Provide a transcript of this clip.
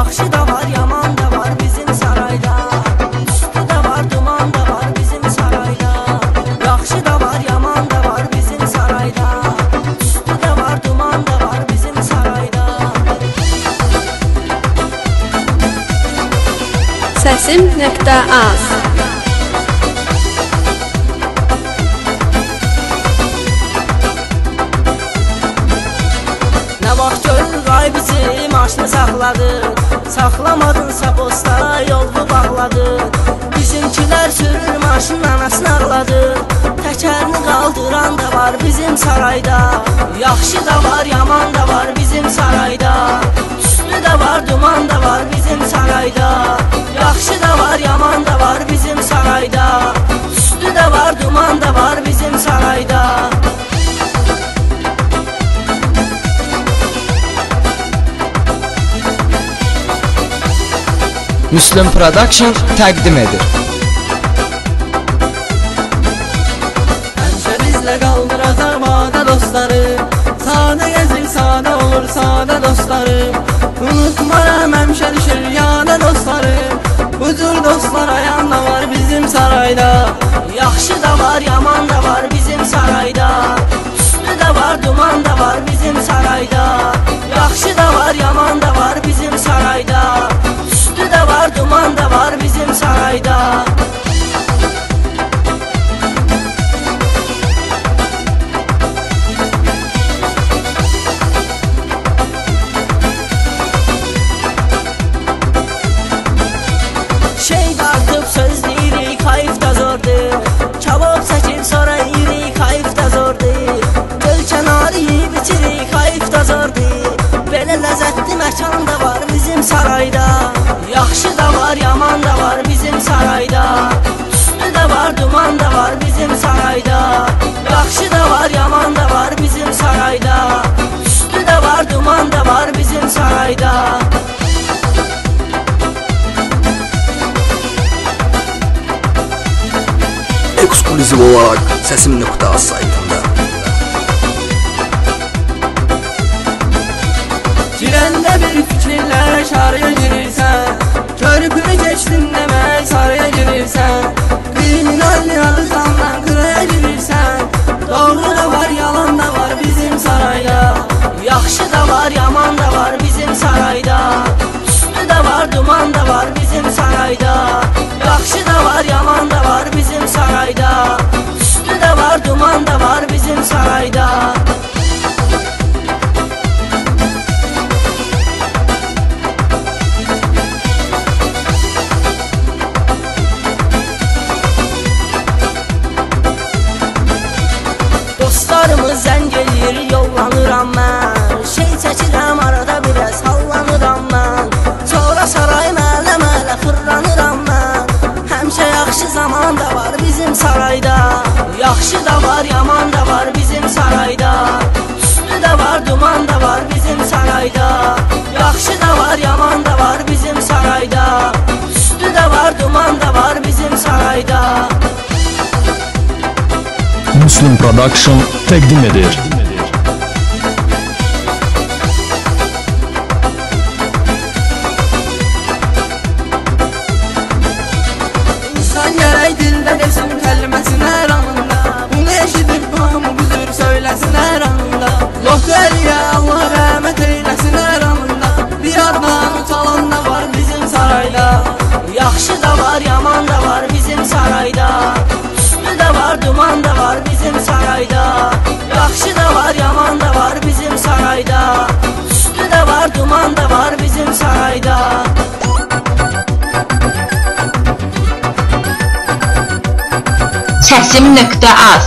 Yaxşı da var, yaman da var bizim sarayda. Üstü de var, duman da var bizim sarayda. Yaxşı da var, yaman da var bizim sarayda. Üstü de var, duman da var bizim sarayda. Səsim.az Nə vaxt görür qay bizi maşını saxladı. Saxlamadınsa postlara yolunu bağladı. Bizimkilər sürür maşının anasını ağladı. Təkərini qaldıran da var bizim sarayda. Yaxşı da var, yaman da var bizim sarayda. Üstü de var, duman da var bizim sarayda. Yaxşı da var, yaman da var bizim sarayda. Üstü de var, duman da var bizim sarayda. Müslüm Production təqdim edir. Həmşə bizlə qaldıracaq vada dostları. Sadə gəzir, sadə olur sadə dostları. Unutmaram həmşə düşür yada dostları. Bu cür dostlar ayanda var bizim sarayda. Yaxşı da var, yaman da var bizim sarayda. Üstü de var, duman da var bizim sarayda. Yaxşı da var, yaman da var bizim sarayda. Üstü de var, duman da var bizim sarayda. Şey dartıb söz deyirik, hayf da zordur. Kabab çəkib sonra yeyirik, hayf da zordur. Göl kənarı yeyib içirik, hayf da zordur. Belə ləzzətli məkan da var bizim sarayda. Yaxşı da var, yaman da var bizim sarayda. Üstü de var, duman da var bizim sarayda. Yaxşı da var, yaman da var bizim sarayda. Üstü de var, duman da var bizim sarayda. Ekskluzif olarak Səsim.az saytında. Girəndə bir fikirlə şaraya girirsən. Körpünü keçdin demək saraya girirsən. Kriminalli adamdan qıraya girirsən. Doğru da var, yalan da var bizim sarayda. Yaxşı da var, yaman da var bizim sarayda. Üstü de var, duman da var bizim sarayda. Yaxşı da var, yaman da var bizim sarayda. Üstü de var, duman da var bizim sarayda. Dostlarımız zəng eləyir, yollanıram mən. Şey çəkirəm arada biraz, hallanıram mən. Sonra saray mələ fırlanıram mən. Həmişə yaxşı zaman da var bizim sarayda. Yaxşı da var, yaman da var bizim sarayda. Üstü de var, duman da var bizim sarayda. Yaxşı da var, yaman da var bizim sarayda. Üstü de var, duman da var bizim sarayda. Müslüm Production təqdim edir. İnsan gərək dildə desin kəlməsin hər anında. Bunu eşidib hamı bu cür söyləsin hər anında. Loteriya Allah rəhmət eyləsin hər anında. Bir addan uçalan da var bizim sarayda. Yaxşı da var, yaman da var bizim sarayda. Üstü de var, duman da var bizim sarayda. Yaxşı da var, yaman da var bizim sarayda. Üstü de var, duman da var bizim sarayda. Səsim.az